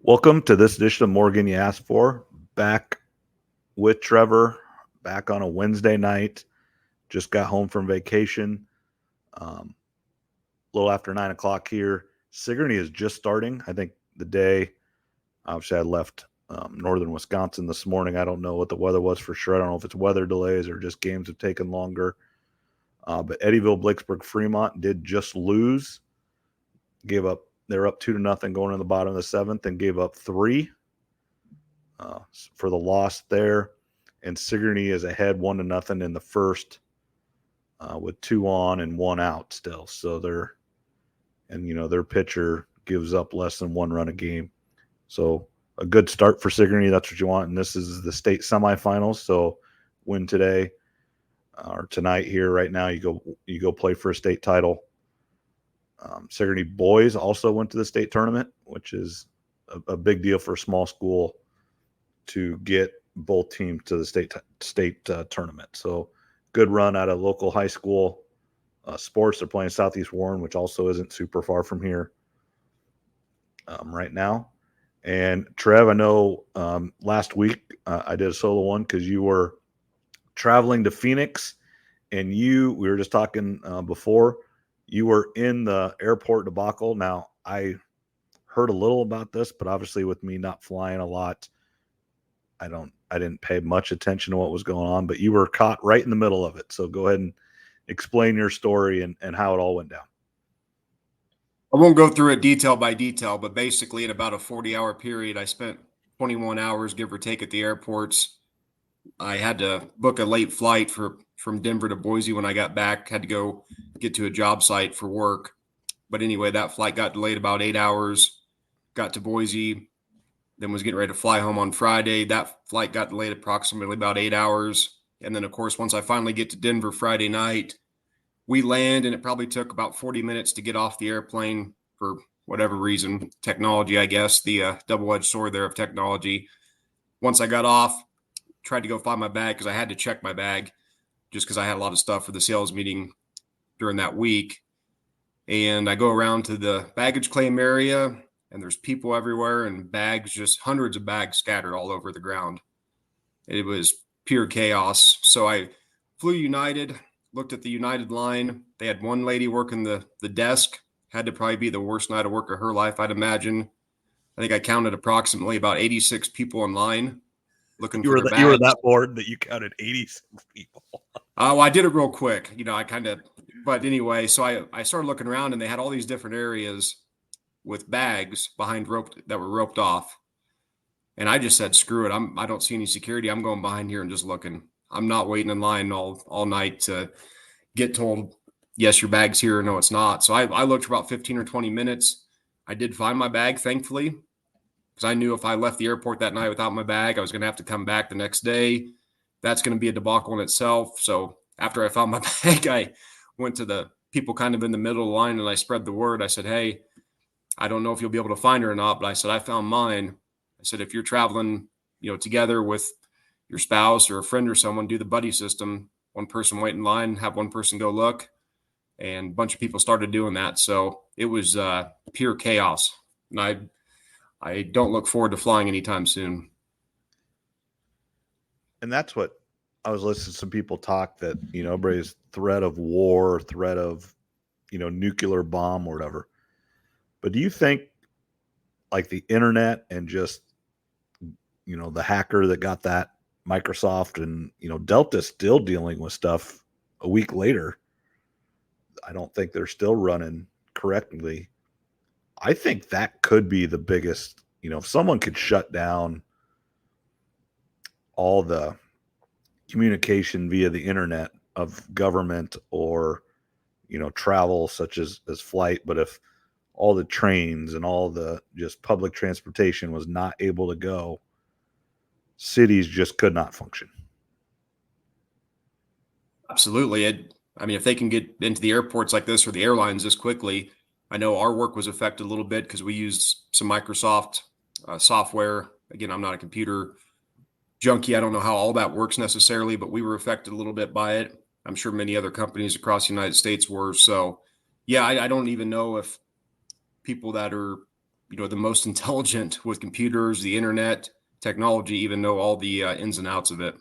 Welcome to this edition of Morgan You Asked For. Back with Trevor, back on a Wednesday night. Just got home from vacation. A little after 9 o'clock here. Sigourney is just starting. I think the day, obviously I left northern Wisconsin this morning. I don't know what the weather was for sure. I don't know if it's weather delays or just games have taken longer. But Eddyville, Blacksburg, Fremont did just lose. They're up 2-0 going in the bottom of the seventh and gave up 3 for the loss there. And Sigourney is ahead 1-0 in the first with 2 on and 1 out still. So their pitcher gives up less than 1 run a game. So a good start for Sigourney. That's what you want. And this is the state semifinals. So win today or tonight here right now. You go play for a state title. Sigourney boys also went to the state tournament, which is a big deal for a small school to get both teams to the state tournament. So good run out of local high school sports. They're playing Southeast Warren, which also isn't super far from here right now. And Trev, I know last week I did a solo one because you were traveling to Phoenix, and we were just talking before. You were in the airport debacle. Now, I heard a little about this, but obviously with me not flying a lot, I didn't pay much attention to what was going on, but you were caught right in the middle of it. So go ahead and explain your story and how it all went down. I won't go through it detail by detail, but basically in about a 40-hour period, I spent 21 hours, give or take, at the airports. I had to book a late flight from Denver to Boise when I got back. Had to go get to a job site for work. But anyway, that flight got delayed about 8 hours. Got to Boise, then was getting ready to fly home on Friday. That flight got delayed approximately about 8 hours. And then, of course, once I finally get to Denver Friday night, we land, and it probably took about 40 minutes to get off the airplane for whatever reason. Technology, I guess, the double-edged sword there of technology. Once I got off, tried to go find my bag because I had to check my bag just because I had a lot of stuff for the sales meeting during that week. And I go around to the baggage claim area, and there's people everywhere and bags, just hundreds of bags scattered all over the ground. It was pure chaos. So I flew United, looked at the United line. They had one lady working the desk. Had to probably be the worst night of work of her life, I'd imagine. I think I counted approximately about 86 people in line looking for their bags. You were that bored that you counted 86 people. Oh, I did it real quick. But anyway, so I started looking around, and they had all these different areas with bags behind that were roped off. And I just said, screw it. I don't see any security. I'm going behind here and just looking. I'm not waiting in line all night to get told, yes, your bag's here, or no, it's not. So I looked for about 15 or 20 minutes. I did find my bag, thankfully, because I knew if I left the airport that night without my bag, I was going to have to come back the next day. That's going to be a debacle in itself. So after I found my bag, I went to the people kind of in the middle of the line, and I spread the word. I said, hey, I don't know if you'll be able to find her or not, but I said, I found mine. I said, if you're traveling, together with your spouse or a friend or someone, do the buddy system. One person wait in line, have one person go look. And a bunch of people started doing that. So it was pure chaos. And I don't look forward to flying anytime soon. And that's what I was listening to some people talk that, everybody's threat of war, threat of, nuclear bomb or whatever. But do you think like the internet and just, the hacker that got that Microsoft and, Delta still dealing with stuff a week later? I don't think they're still running correctly. I think that could be the biggest, if someone could shut down all the communication via the internet of government or, travel such as flight. But if all the trains and all the just public transportation was not able to go, cities just could not function. Absolutely. If they can get into the airports like this or the airlines this quickly, I know our work was affected a little bit because we used some Microsoft software. Again, I'm not a computer junkie. I don't know how all that works necessarily, but we were affected a little bit by it. I'm sure many other companies across the United States were. So, yeah, I don't even know if people that are the most intelligent with computers, the internet, technology, even know all the ins and outs of it,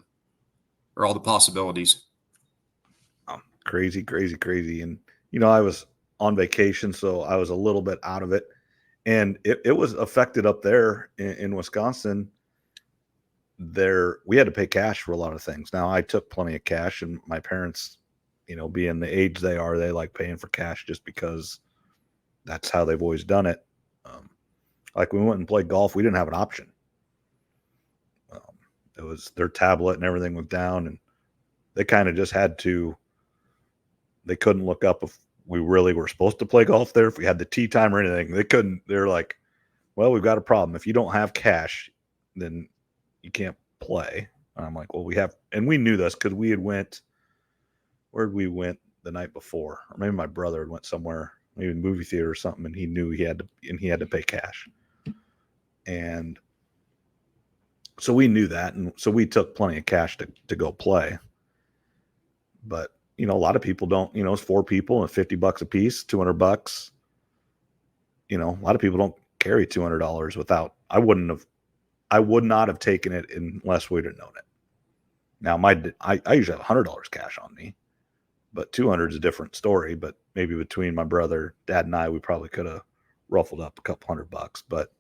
or all the possibilities. Crazy, crazy, crazy. And, I was on vacation, so I was a little bit out of it. And it was affected up there in Wisconsin. We had to pay cash for a lot of things. Now, I took plenty of cash, and my parents, being the age they are, they like paying for cash just because that's how they've always done it. Like we went and played golf, we didn't have an option. It was their tablet and everything was down, and they kind of just had to. They couldn't look up if we really were supposed to play golf there, if we had the tee time or anything. They couldn't. They're like, well, we've got a problem. If you don't have cash, then you can't play. And I'm like, well, we have, and we knew this because we had where'd we went the night before? Or maybe my brother had went somewhere, maybe movie theater or something, and he knew he had to pay cash. And so we knew that. And so we took plenty of cash to go play. But, a lot of people don't, it's 4 people and $50 a piece, $200. A lot of people don't carry $200 without, I would not have taken it unless we'd have known it. Now, I usually have $100 cash on me, but 200 is a different story. But maybe between my brother, dad, and I, we probably could have ruffled up a couple $100. But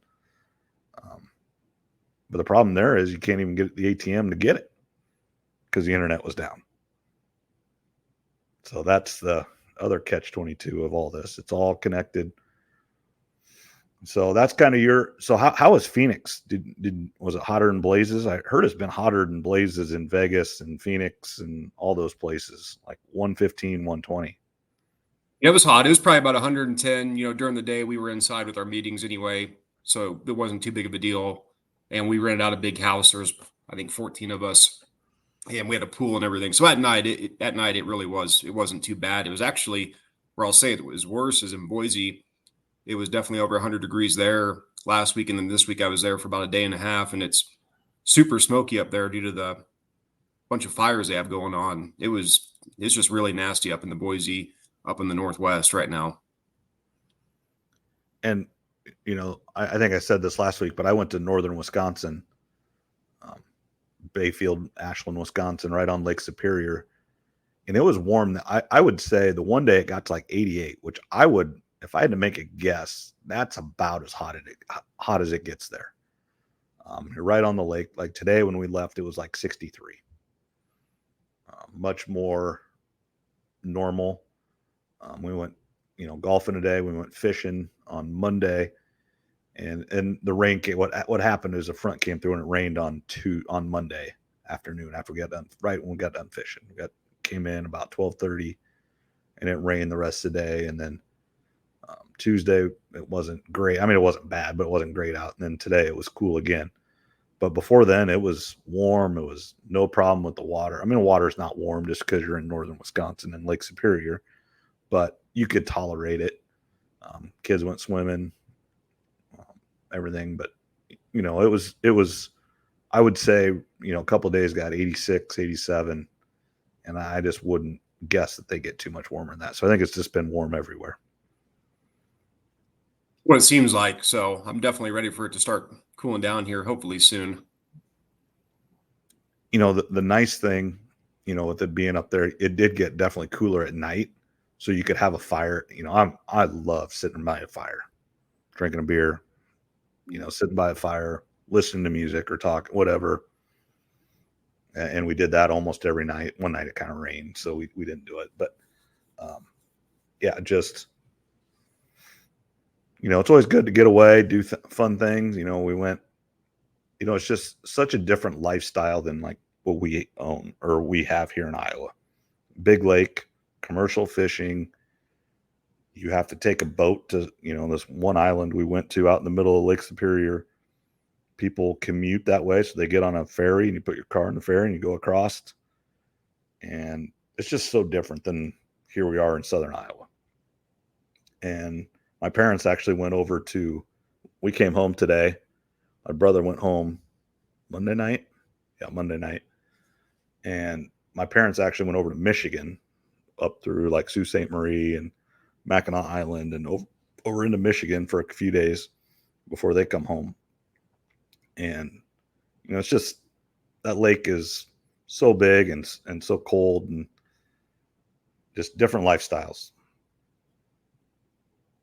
the problem there is you can't even get the ATM to get it because the internet was down. So that's the other catch-22 of all this. It's all connected. So that's kind of so how was Phoenix? Was it hotter than blazes? I heard it's been hotter than blazes in Vegas and Phoenix and all those places, like 115, 120. It was hot. It was probably about 110. During the day we were inside with our meetings anyway, so it wasn't too big of a deal. And we rented out a big house. There was, I think, 14 of us, and we had a pool and everything. So at night, it really was. It wasn't too bad. It was actually, where I'll say it was worse is in Boise. It was definitely over 100 degrees there last week, and then this week I was there for about a day and a half, and it's super smoky up there due to the bunch of fires they have going on. It's just really nasty up in the Boise, up in the Northwest right now. And I think I said this last week, but I went to northern Wisconsin, Bayfield, Ashland, Wisconsin, right on Lake Superior. And it was warm. I would say the one day it got to like 88, which if I had to make a guess, that's about as hot as it gets there. You're right on the lake. Like today when we left, it was like 63. Much more normal. We went, golfing today. We went fishing on Monday. And the rain came. What happened is a front came through and it rained on Monday afternoon after we got done. Right when we got done fishing, came in about 12:30, and it rained the rest of the day. And then Tuesday it wasn't great. I mean, it wasn't bad, but it wasn't great out. And then today it was cool again. But before then, it was warm. It was no problem with the water. I mean, the water's not warm just because you're in northern Wisconsin and Lake Superior, but you could tolerate it. Kids went swimming. Everything, but it was I would say a couple of days got 86, 87, and I just wouldn't guess that they get too much warmer than that. So I think it's just been warm everywhere. What it seems like. So I'm definitely ready for it to start cooling down here, hopefully soon. The nice thing, with it being up there, it did get definitely cooler at night, so you could have a fire. I love sitting by a fire, drinking a beer, sitting by a fire, listening to music or talk, whatever. And we did that almost every night. One night it kind of rained, so we didn't do it. But yeah, just, it's always good to get away, do fun things. We went, it's just such a different lifestyle than like what we own or we have here in Iowa. Big lake, commercial fishing. You have to take a boat to, this one island we went to out in the middle of Lake Superior. People commute that way. So they get on a ferry and you put your car in the ferry and you go across. And it's just so different than here we are in Southern Iowa. And my parents actually went over we came home today. My brother went home Monday night. Yeah, Monday night. And my parents actually went over to Michigan, up through like Sault Ste. Marie and Mackinac Island and over into Michigan for a few days. before they come home. And it's just that lake is so big and so cold, and just different lifestyles.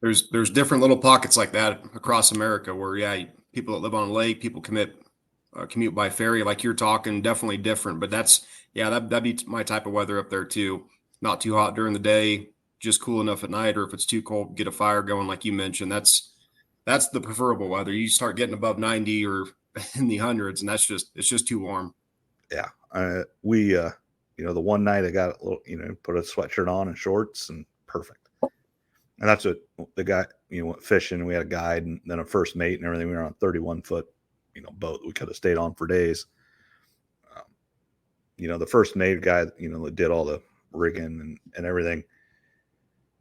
There's different little pockets like that across America where people that live on a lake, people commute by ferry, like you're talking, definitely different. But that'd be my type of weather up there too. Not too hot during the day, just cool enough at night, or if it's too cold, get a fire going, like you mentioned. That's the preferable weather. You start getting above 90 or in the hundreds, and it's just too warm. Yeah, we the one night I got a little, put a sweatshirt on and shorts, and perfect. And that's what the guy, went fishing. We had a guide and then a first mate and everything. We were on a 31-foot, boat we could have stayed on for days. The first mate guy, that did all the rigging and everything.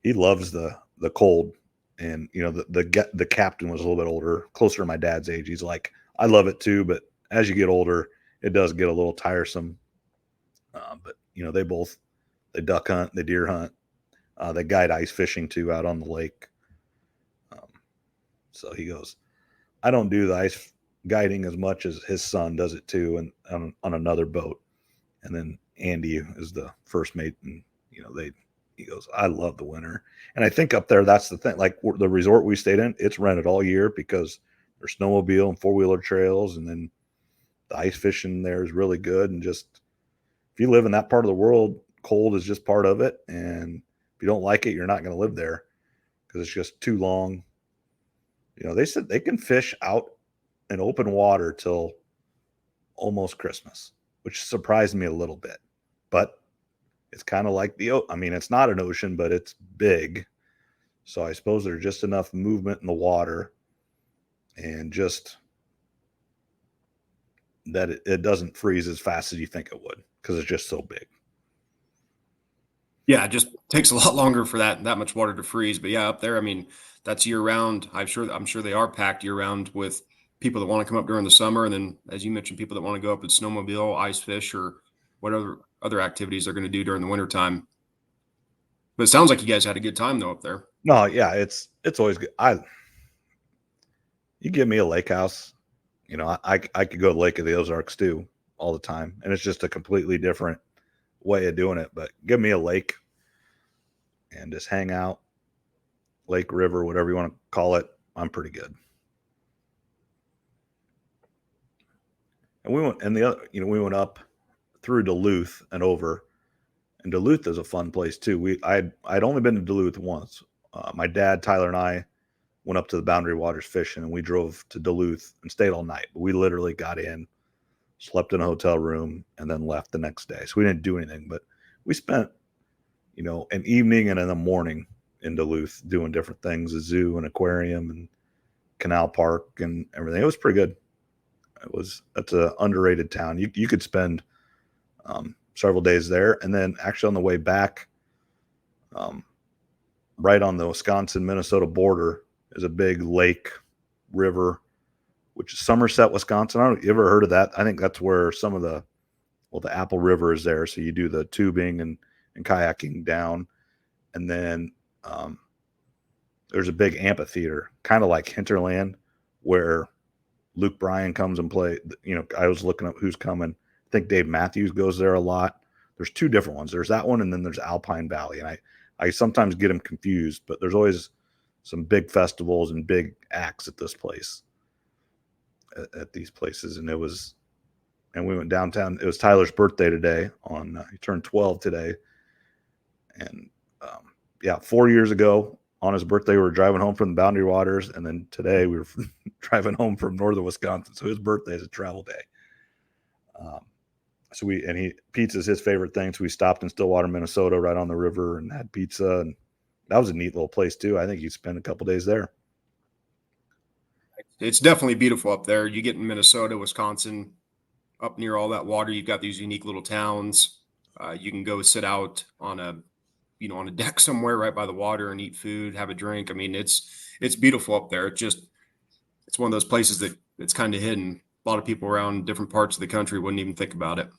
He loves the cold, and the captain was a little bit older, closer to my dad's age. He's like, I love it too, but as you get older, it does get a little tiresome. But they duck hunt, they deer hunt, they guide ice fishing too out on the lake. So he goes, I don't do the ice guiding as much as his son does it too, and on another boat. And then Andy is the first mate, and he goes, I love the winter. And I think up there, that's the thing. Like the resort we stayed in, it's rented all year because there's snowmobile and 4-wheeler trails, and then the ice fishing there is really good. And just if you live in that part of the world, cold is just part of it. And if you don't like it, you're not going to live there because it's just too long. They said they can fish out in open water till almost Christmas, which surprised me a little bit. But it's kind of like it's not an ocean, but it's big. So I suppose there's just enough movement in the water, and just that it doesn't freeze as fast as you think it would because it's just so big. Yeah, it just takes a lot longer for that much water to freeze. But yeah, up there, that's year round. I'm sure they are packed year round with people that want to come up during the summer, and then, as you mentioned, people that want to go up and snowmobile, ice fish, or whatever other activities they're going to do during the wintertime. But it sounds like you guys had a good time though up there. No, yeah, it's always good. You give me a lake house, I could go to Lake of the Ozarks too all the time, and it's just a completely different way of doing it. But give me a lake and just hang out, lake, river, whatever you want to call it. I'm pretty good. And we went up through Duluth and over. And Duluth is a fun place too. I'd only been to Duluth once. My dad, Tyler, and I went up to the Boundary Waters fishing, and we drove to Duluth and stayed all night. We literally got in, slept in a hotel room, and then left the next day. So we didn't do anything, but we spent, an evening and in the morning in Duluth doing different things, a zoo, an aquarium, and canal park and everything. It was pretty good. That's an underrated town. You could spend several days there, and then actually on the way back, right on the Wisconsin-Minnesota border is a big lake, river, which is Somerset, Wisconsin. You ever heard of that? I think that's where some of the Apple River is there. So you do the tubing and kayaking down, and then there's a big amphitheater, kind of like Hinterland, where Luke Bryan comes and play. I was looking up who's coming. I think Dave Matthews goes there a lot. There's two different ones. There's that one, and then there's Alpine Valley. And I sometimes get them confused, but there's always some big festivals and big acts at this place, at these places. And we went downtown. It was Tyler's birthday today. He turned 12 today. And 4 years ago on his birthday, we were driving home from the Boundary Waters, and then today we were driving home from northern Wisconsin. So his birthday is a travel day. Pizza's his favorite thing. So we stopped in Stillwater, Minnesota, right on the river, and had pizza. And that was a neat little place too. I think you spent a couple days there. It's definitely beautiful up there. You get in Minnesota, Wisconsin, up near all that water. You've got these unique little towns. You can go sit out on a deck somewhere right by the water and eat food, have a drink. It's beautiful up there. It's one of those places that it's kind of hidden. A lot of people around different parts of the country wouldn't even think about it.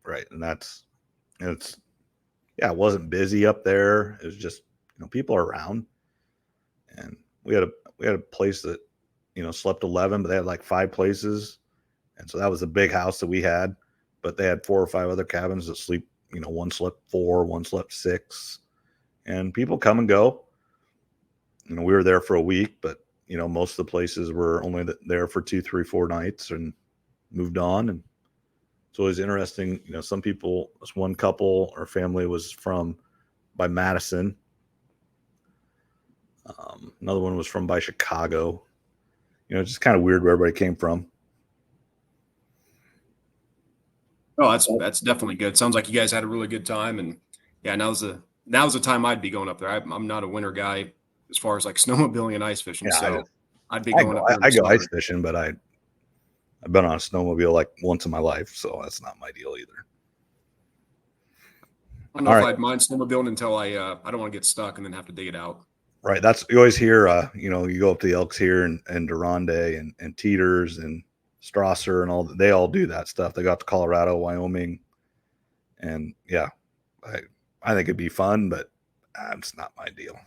Right. And it wasn't busy up there. It was just, people are around, and we had a place that slept 11, but they had like 5 places. And so that was a big house that we had, but they had 4 or 5 other cabins that sleep, one slept 4, one slept 6, and people come and go. We were there for a week, but most of the places were only there for 2, 3, 4 nights and moved on. And it's always interesting. Some people, this one couple or family was from by Madison. Another one was from by Chicago. Just kind of weird where everybody came from. Oh, that's definitely good. Sounds like you guys had a really good time, and yeah, now's the time I'd be going up there. I'm not a winter guy as far as like snowmobiling and ice fishing, Yeah, so I'd be going up there in I the go summer. ice fishing, but I've been on a snowmobile like once in my life, so that's not my deal either. I don't know All if right, I'd mind snowmobiling until I don't want to get stuck and then have to dig it out. right. That's you always hear. You go up to the Elks here and Durande and Teeters and Strasser and all. They all do that stuff. They got to Colorado, Wyoming, and yeah, I think it'd be fun, but it's not my deal.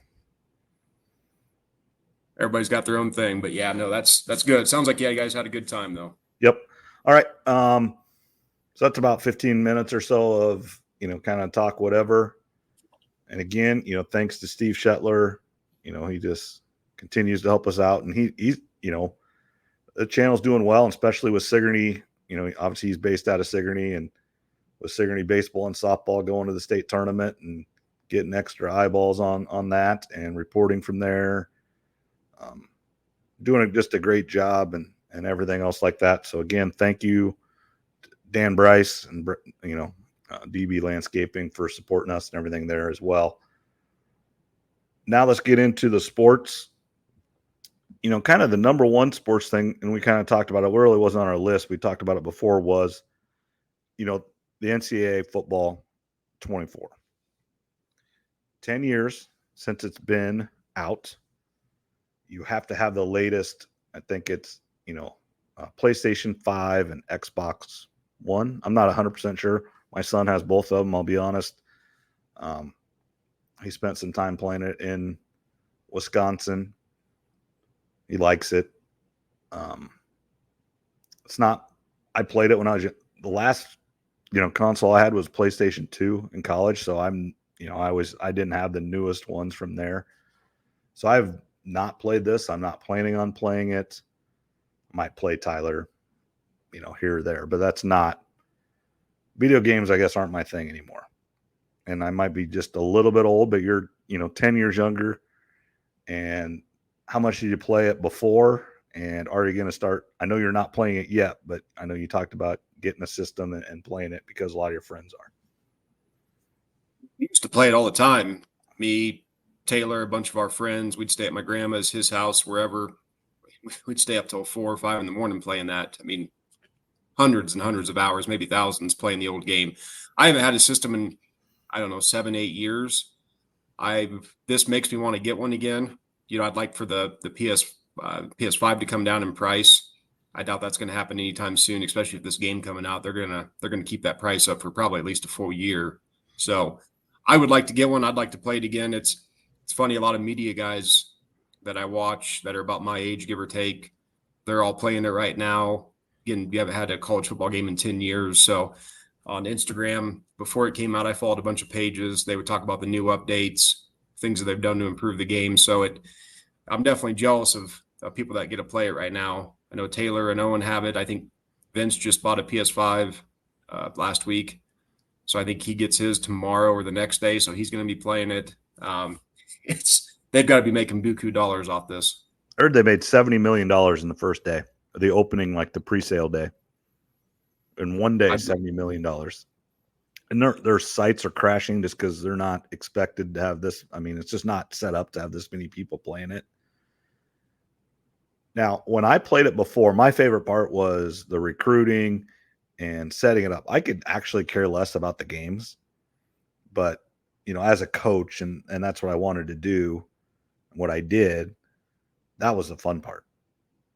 Everybody's got their own thing, but yeah, no, that's good. Sounds like, yeah, you guys had a good time though. Yep. All right. So that's about 15 minutes or so of kind of talk whatever. And again, thanks to Steve Shetler, he just continues to help us out, and he's the channel's doing well, and especially with Sigourney. Obviously he's based out of Sigourney, and with Sigourney baseball and softball going to the state tournament and getting extra eyeballs on that and reporting from there, doing just a great job and everything else like that. So again, thank you, Dan Bryce and DB Landscaping, for supporting us and everything there as well. Now let's get into the sports. Kind of the number one sports thing, and we kind of talked about it. It really wasn't on our list. We talked about it before. Was the NCAA football 24. 10 years since it's been out. You have to have the latest. I think it's PlayStation 5 and Xbox One. I'm not 100% sure. My son has both of them. I'll be honest. He spent some time playing it in Wisconsin. He likes it. It's not. I played it when I was the last. Console I had was PlayStation 2 in college. So I didn't have the newest ones from there. So I've not played this. I'm not planning on playing it. I might play Tyler, here or there, but that's not. Video games, I guess, aren't my thing anymore. And I might be just a little bit old, but you're, 10 years younger. And how much did you play it before? And are you going to start? I know you're not playing it yet, but I know you talked about getting a system and playing it because a lot of your friends are. We used to play it all the time. Me, Taylor, a bunch of our friends, we'd stay at my grandma's, his house, wherever. We'd stay up till 4 or 5 in the morning playing that. I mean, hundreds and hundreds of hours, maybe thousands, playing the old game. I haven't had a system in, I don't know, 7, 8 years. This makes me want to get one again. I'd like for the PS5 to come down in price. I doubt that's going to happen anytime soon, especially if this game coming out, they're gonna keep that price up for probably at least a full year. So I would like to get one. I'd like to play it again. It's funny, a lot of media guys that I watch that are about my age, give or take, they're all playing it right now. Again, we haven't had a college football game in 10 years. So on Instagram, before it came out, I followed a bunch of pages. They would talk about the new updates, things that they've done to improve the game. So I'm definitely jealous of people that get to play it right now. I know Taylor and Owen have it. I think Vince just bought a PS5 last week. So I think he gets his tomorrow or the next day. So he's going to be playing it. They've got to be making buku dollars off this. I heard they made $70 million in the first day, the opening, like the pre-sale day. In one day, $70 million. And their sites are crashing just because they're not expected to have this. I mean, it's just not set up to have this many people playing it. Now, when I played it before, my favorite part was the recruiting and setting it up. I could actually care less about the games, but as a coach, and that's what I wanted to do, what I did, that was the fun part.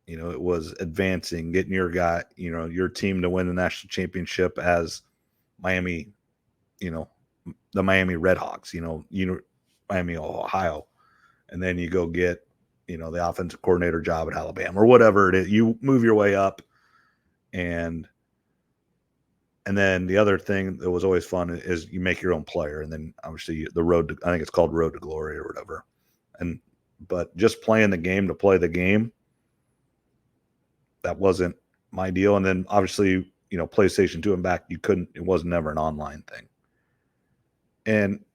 It was advancing, getting your guy, your team to win the national championship as Miami, the Miami Redhawks, Miami, Ohio. And then you go get, the offensive coordinator job at Alabama or whatever it is. You move your way up, and then the other thing that was always fun is you make your own player, and then obviously the road to, I think it's called Road to Glory or whatever. But just playing the game to play the game, that wasn't my deal. And then obviously, PlayStation 2 and back, it was never an online thing. And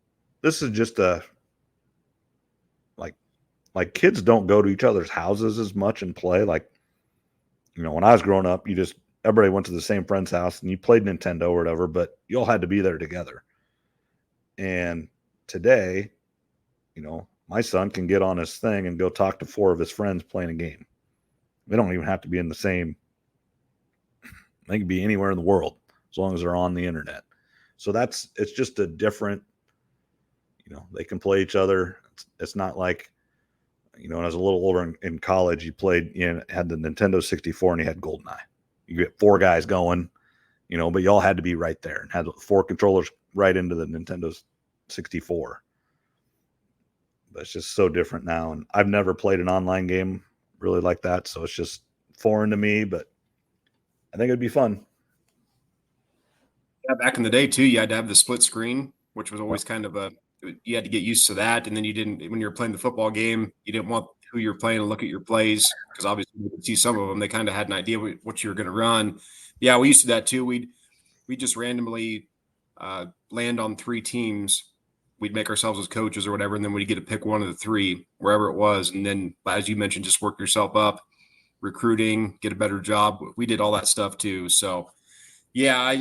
this is just like kids don't go to each other's houses as much and play. Like, when I was growing up, everybody went to the same friend's house and you played Nintendo or whatever, but you all had to be there together. And today, my son can get on his thing and go talk to 4 of his friends playing a game. They don't even have to be in the same. They can be anywhere in the world as long as they're on the internet. So it's just a different, they can play each other. It's not like, when I was a little older in college, you played, had the Nintendo 64 and you had GoldenEye. You get 4 guys going, but you all had to be right there and had 4 controllers right into the Nintendo 64. But it's just so different now. And I've never played an online game really like that. So it's just foreign to me, but I think it'd be fun. Yeah, back in the day too, you had to have the split screen, which was always kind of you had to get used to that. And then when you were playing the football game, you didn't want who you're playing to look at your plays because obviously you could see some of them. They kind of had an idea what you were going to run. Yeah, we used to do that too. We just randomly land on 3 teams. We'd make ourselves as coaches or whatever, and then we'd get to pick one of the 3 wherever it was. And then, as you mentioned, just work yourself up, recruiting, get a better job. We did all that stuff too. So, yeah,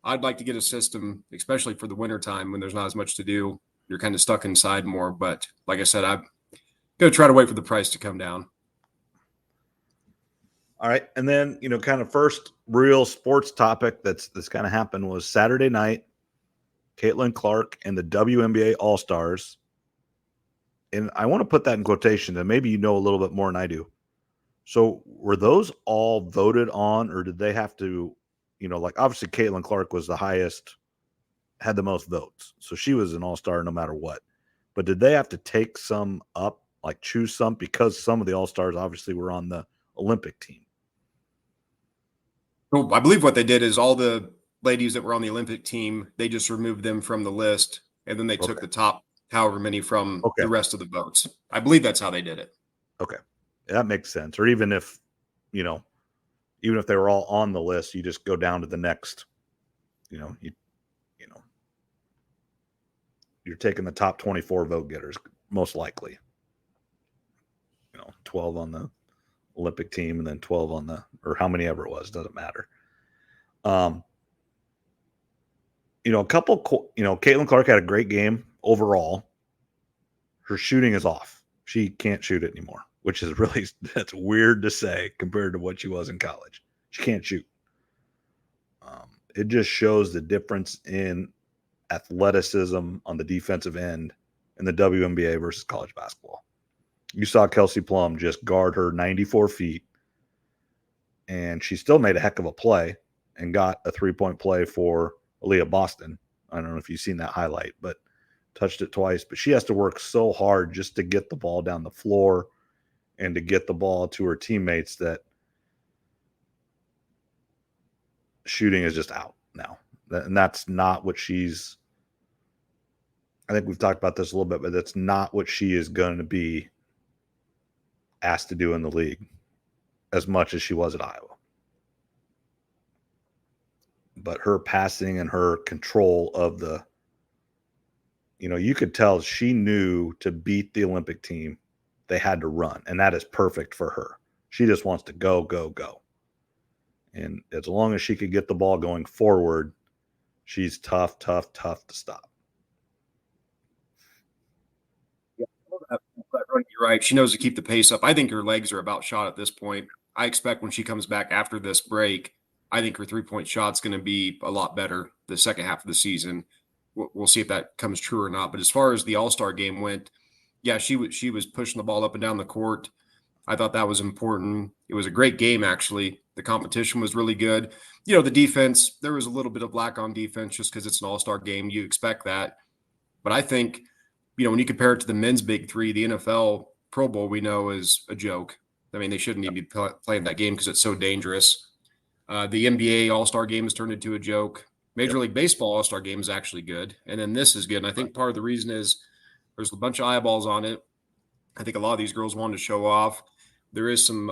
I'd like to get a system, especially for the wintertime when there's not as much to do. You're kind of stuck inside more. But like I said, I'm going to try to wait for the price to come down. All right. And then, kind of first real sports topic that's kind of happened was Saturday night, Caitlin Clark and the WNBA All-Stars. And I want to put that in quotation, and maybe you know a little bit more than I do. So were those all voted on, or did they have to, like obviously Caitlin Clark was the highest, had the most votes. So she was an all-star no matter what. But did they have to take some up, like choose some, because some of the all-stars obviously were on the Olympic team? Well, I believe what they did is all the ladies that were on the Olympic team, they just removed them from the list. And then they took the top however many from the rest of the votes. I believe that's how they did it. Okay. That makes sense. Or even if, even if they were all on the list, you just go down to the next, you're taking the top 24 vote getters, most likely. 12 on the Olympic team and then 12 on or how many ever it was, doesn't matter. A couple, Caitlin Clark had a great game overall. Her shooting is off. She can't shoot it anymore, which is really, that's weird to say compared to what she was in college. She can't shoot. It just shows the difference in athleticism on the defensive end in the WNBA versus college basketball. You saw Kelsey Plum just guard her 94 feet, and she still made a heck of a play and got a 3-point play for Aaliyah Boston. I don't know if you've seen that highlight, but touched it twice. But she has to work so hard just to get the ball down the floor and to get the ball to her teammates that shooting is just out now. And that's not what she's, I think we've talked about this a little bit, but that's not what she is going to be asked to do in the league as much as she was at Iowa. But her passing and her control of the, you could tell she knew to beat the Olympic team, they had to run. And that is perfect for her. She just wants to go, go, go. And as long as she could get the ball going forward, she's tough to stop. Yeah, you're right. She knows to keep the pace up. I think her legs are about shot at this point. I expect when she comes back after this break, I think her 3-point shot's going to be a lot better the second half of the season. We'll see if that comes true or not. But as far as the All-Star game went, yeah, she was pushing the ball up and down the court. I thought that was important. It was a great game, actually. The competition was really good. The defense, there was a little bit of lack on defense just because it's an all-star game. You expect that. But I think, when you compare it to the men's big 3, the NFL Pro Bowl we know is a joke. I mean, they shouldn't even be playing that game because it's so dangerous. The NBA All-Star game has turned into a joke. Major League Baseball All-Star game is actually good. And then this is good. And I think part of the reason is there's a bunch of eyeballs on it. I think a lot of these girls wanted to show off. There is some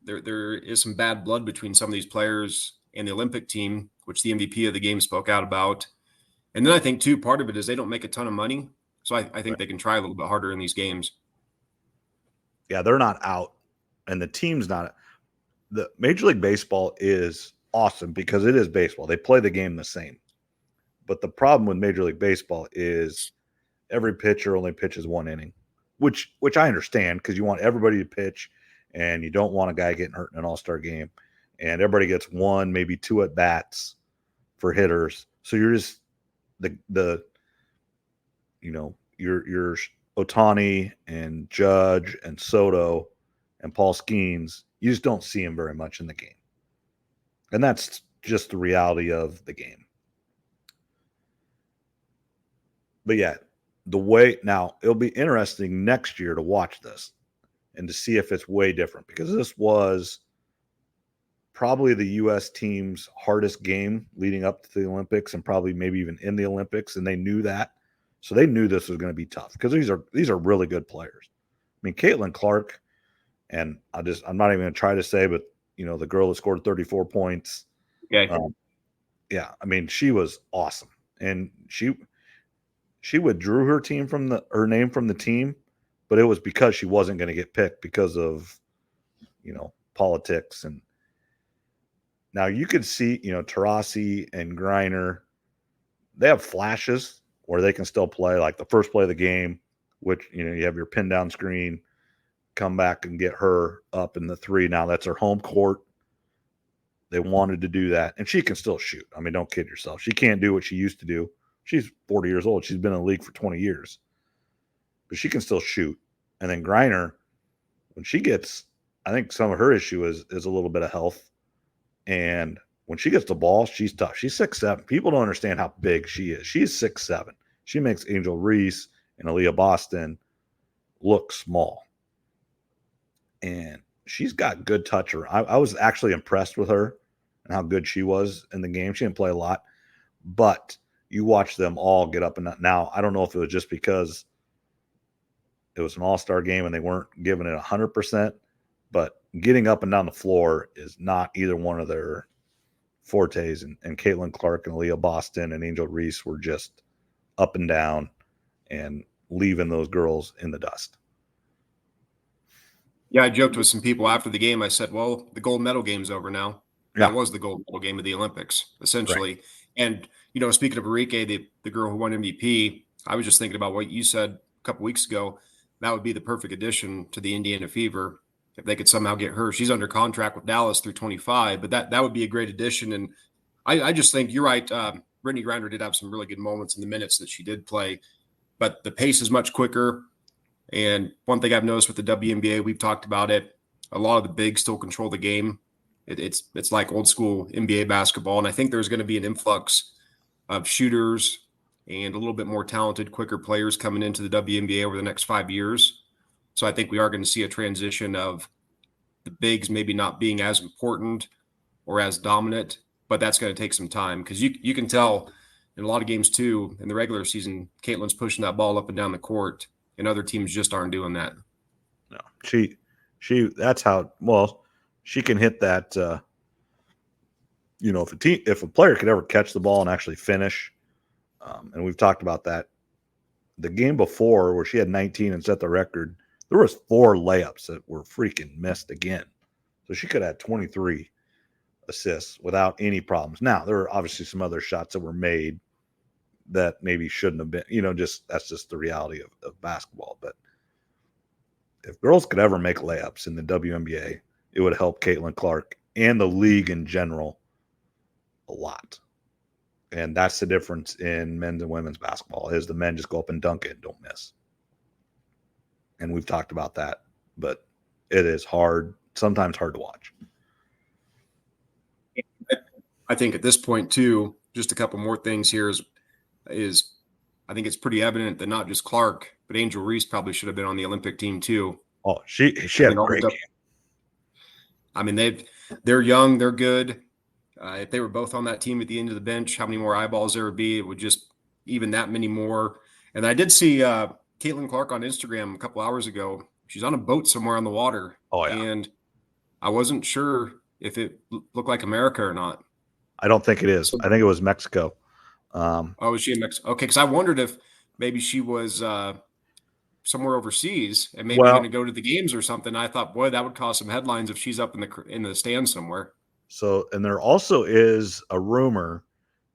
there is some bad blood between some of these players and the Olympic team, which the MVP of the game spoke out about. And then I think, too, part of it is they don't make a ton of money. So I think they can try a little bit harder in these games. Yeah, they're not out, and the team's not. The Major League Baseball is awesome because it is baseball. They play the game the same. But the problem with Major League Baseball is every pitcher only pitches one inning, which I understand because you want everybody to pitch and you don't want a guy getting hurt in an all-star game. And everybody gets one, maybe two at bats for hitters. So you're just the your Otani and Judge and Soto and Paul Skeens, you just don't see him very much in the game. And that's just the reality of the game. But yeah, now it'll be interesting next year to watch this and to see if it's way different because this was probably the U.S. team's hardest game leading up to the Olympics and probably maybe even in the Olympics. And they knew that. So they knew this was going to be tough because these are really good players. I mean, Caitlin Clark, and I'm not even going to try to say, but the girl that scored 34 points. Okay. Yeah, I mean, she was awesome, and she withdrew her name from the team, but it was because she wasn't going to get picked because of politics. And now you could see Tarasi and Griner, they have flashes where they can still play, like the first play of the game, which you have your pin down screen, come back and get her up in the 3. Now that's her home court. They wanted to do that, and she can still shoot. I mean, don't kid yourself. She can't do what she used to do. She's 40 years old. She's been in the league for 20 years. But she can still shoot. And then Griner, when she gets, I think some of her issue is a little bit of health. And when she gets the ball, she's tough. She's 6'7". People don't understand how big she is. She's 6'7". She makes Angel Reese and Aaliyah Boston look small. And she's got good touch. I was actually impressed with her and how good she was in the game. She didn't play a lot. But you watch them all get up and down. Now, I don't know if it was just because it was an all-star game and they weren't giving it 100%, but getting up and down the floor is not either one of their fortes. And Caitlin Clark and Aaliyah Boston and Angel Reese were just up and down and leaving those girls in the dust. Yeah, I joked with some people after the game. I said, well, the gold medal game's over now. Yeah. That was the gold medal game of the Olympics, essentially. Right. And, speaking of Enrique, the girl who won MVP, I was just thinking about what you said a couple weeks ago. That would be the perfect addition to the Indiana Fever if they could somehow get her. She's under contract with Dallas through 25, but that would be a great addition. And I just think you're right. Brittany Griner did have some really good moments in the minutes that she did play, but the pace is much quicker. And one thing I've noticed with the WNBA, we've talked about it, a lot of the bigs still control the game. It's like old school NBA basketball. And I think there's going to be an influx of shooters and a little bit more talented, quicker players coming into the WNBA over the next 5 years. So I think we are going to see a transition of the bigs maybe not being as important or as dominant, but that's going to take some time because you can tell in a lot of games too, in the regular season, Caitlin's pushing that ball up and down the court. And other teams just aren't doing that. No, she that's how, well, she can hit that, if a player could ever catch the ball and actually finish, and we've talked about that, the game before where she had 19 and set the record, there was 4 layups that were freaking missed again. So she could have had 23 assists without any problems. Now, there are obviously some other shots that were made that maybe shouldn't have been, that's just the reality of basketball. But if girls could ever make layups in the WNBA, it would help Caitlin Clark and the league in general a lot. And that's the difference in men's and women's basketball is the men just go up and dunk it and don't miss. And we've talked about that, but it is sometimes hard to watch. I think at this point too, just a couple more things here is I think it's pretty evident that not just Clark, but Angel Reese probably should have been on the Olympic team too. Oh, she had a All great the, game. I mean, they're young, they're good. If they were both on that team at the end of the bench, how many more eyeballs there would be? It would just even that many more. And I did see Caitlin Clark on Instagram a couple hours ago. She's on a boat somewhere on the water, Oh yeah. and I wasn't sure if it looked like America or not. I don't think it is. So, I think it was Mexico. oh, is she in Mexico? Okay, because I wondered if maybe she was somewhere overseas and maybe going to Well, go to the games or something. I thought, boy, that would cause some headlines if she's up in the stands somewhere. so and there also is a rumor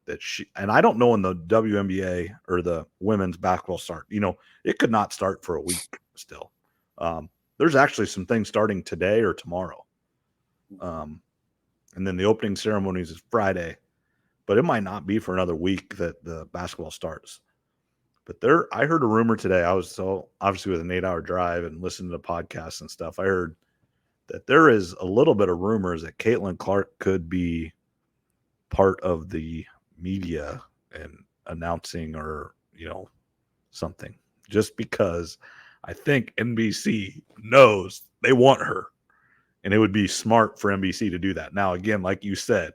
that she, and I don't know when the WNBA or the women's basketball start. It could not start for a week still. There's actually some things starting today or tomorrow. And then the opening ceremonies is Friday, but it might not be for another week that the basketball starts. But I heard a rumor today. I was so obviously with an 8-hour drive and listening to podcasts and stuff. I heard that there is a little bit of rumors that Caitlin Clark could be part of the media and announcing or something, just because I think NBC knows they want her, and it would be smart for NBC to do that. Now, again, like you said,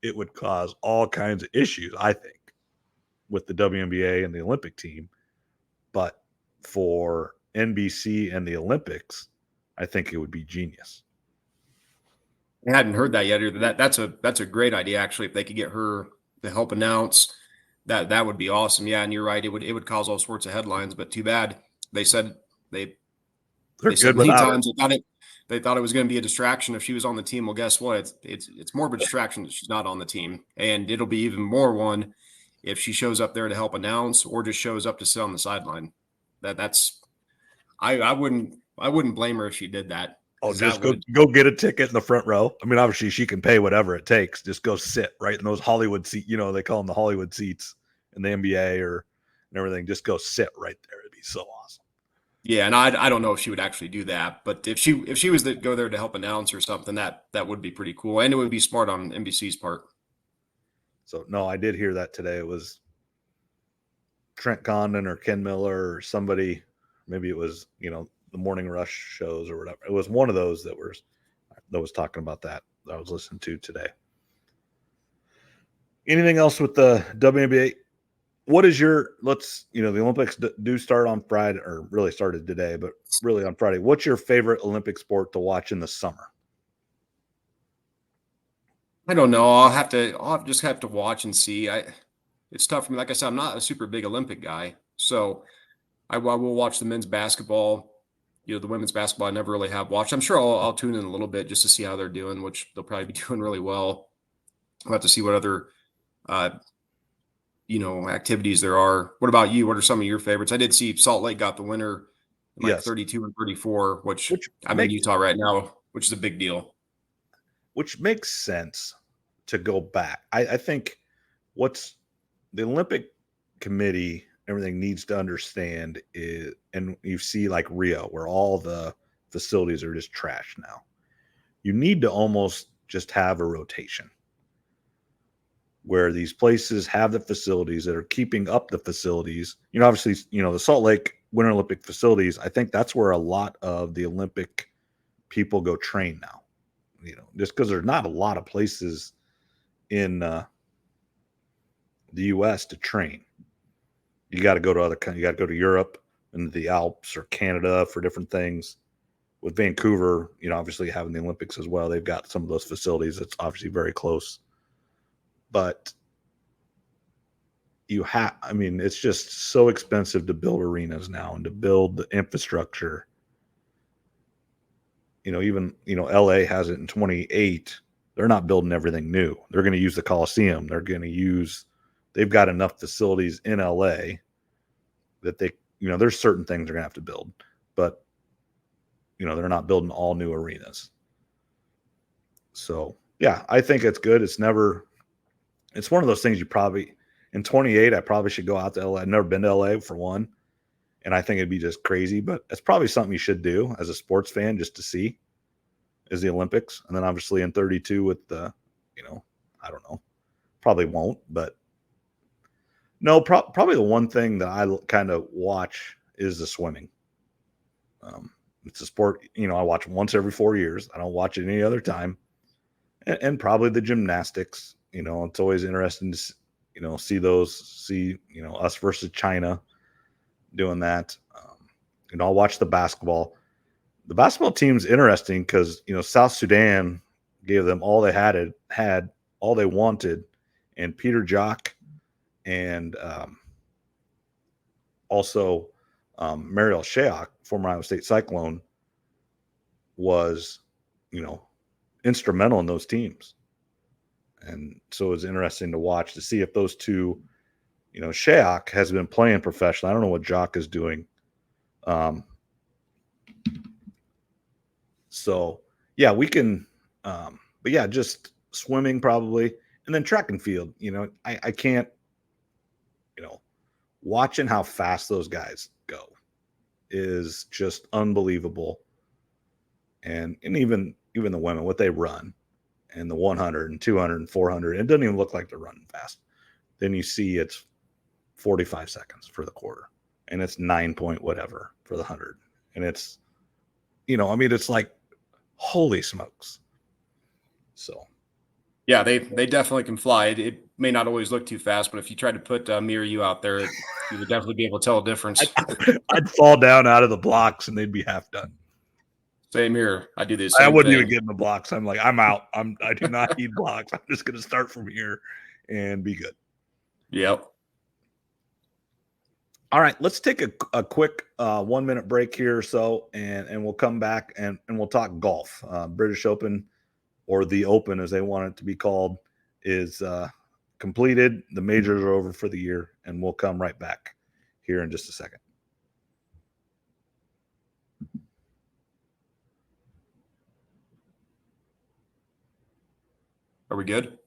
it would cause all kinds of issues, I think, with the WNBA and the Olympic team. But for NBC and the Olympics, I think it would be genius. I hadn't heard that yet either. That's a great idea actually. If they could get her to help announce, that would be awesome. Yeah, and you're right. It would cause all sorts of headlines, but too bad. They said They're they said good many without her. times they thought it was going to be a distraction if she was on the team. Well, guess what? It's more of a distraction that she's not on the team, and it'll be even more one if she shows up there to help announce or just shows up to sit on the sideline. That's I wouldn't blame her if she did that. Oh, 'Cause just that would go get a ticket in the front row. I mean, obviously she can pay whatever it takes. Just go sit right in those Hollywood seats. They call them the Hollywood seats in the NBA and everything. Just go sit right there. It'd be so awesome. Yeah, and I don't know if she would actually do that, but if she was to go there to help announce or something, that would be pretty cool, and it would be smart on NBC's part. So no, I did hear that today. It was Trent Condon or Ken Miller or somebody. Maybe it was the Morning Rush shows or whatever. It was one of those that was talking about that I was listening to today. Anything else with the WNBA? What is the Olympics do start on Friday, or really started today, but really on Friday. What's your favorite Olympic sport to watch in the summer? I don't know. I'll just have to watch and see. It's tough for me. Like I said, I'm not a super big Olympic guy, so I will watch the men's basketball. The women's basketball I never really have watched. I'm sure I'll tune in a little bit just to see how they're doing, which they'll probably be doing really well. We'll have to see what other activities there are. What about you? What are some of your favorites? I did see Salt Lake got the winner in like Yes, 32 and 34, which I'm in makes Utah right now, which is a big deal. which makes sense to go back. I think what's the Olympic Committee, everything needs to understand is, and you see like Rio, where all the facilities are just trash now. You need to almost just have a rotation where these places have the facilities that are keeping up the facilities. Obviously, the Salt Lake Winter Olympic facilities, I think that's where a lot of the Olympic people go train now. Just because there's not a lot of places in the U.S. to train. You got to go to other countries. You got to go to Europe and the Alps or Canada for different things. With Vancouver, obviously having the Olympics as well, they've got some of those facilities. It's obviously very close. But it's just so expensive to build arenas now and to build the infrastructure. Even LA has it in 28. They're not building everything new. They're going to use the Coliseum. They've got enough facilities in LA that there's certain things they're going to have to build, but they're not building all new arenas. So yeah, I think it's good. It's one of those things in 28, I probably should go out to LA. I've never been to LA for one. And I think it'd be just crazy, but it's probably something you should do as a sports fan just to see is the Olympics. And then obviously in 32 with the, I don't know, probably won't, but no, probably the one thing that I kind of watch is the swimming. It's a sport, I watch once every 4 years. I don't watch it any other time. And probably the gymnastics, it's always interesting to, see us versus China doing that. I'll watch the basketball. The basketball team's interesting because, South Sudan gave them all they had all they wanted. And Peter Jock and also Mariel Shayok, former Iowa State Cyclone, was, instrumental in those teams. And so it's interesting to watch to see if those two, Shayok has been playing professionally. I don't know what Jock is doing. So yeah, we can, but yeah, just swimming probably. And then track and field, I can't, watching how fast those guys go is just unbelievable. And even the women, what they run and the 100 and 200 and 400, it doesn't even look like they're running fast. Then you see it's 45 seconds for the quarter and it's 9 point whatever for the 100. And it's, it's like, holy smokes. So. Yeah, they definitely can fly. It may not always look too fast, but if you tried to put me or you out there, you would definitely be able to tell a difference. I'd fall down out of the blocks and they'd be half done. Same here. I do this. I wouldn't even get in the blocks. I'm like, I'm out. I do not need blocks. I'm just going to start from here and be good. Yep. All right, let's take a quick 1 minute break here or so, and we'll come back and we'll talk golf. British Open, or the Open as they want it to be called, is completed. The majors are over for the year, and we'll come right back here in just a second. Are we good?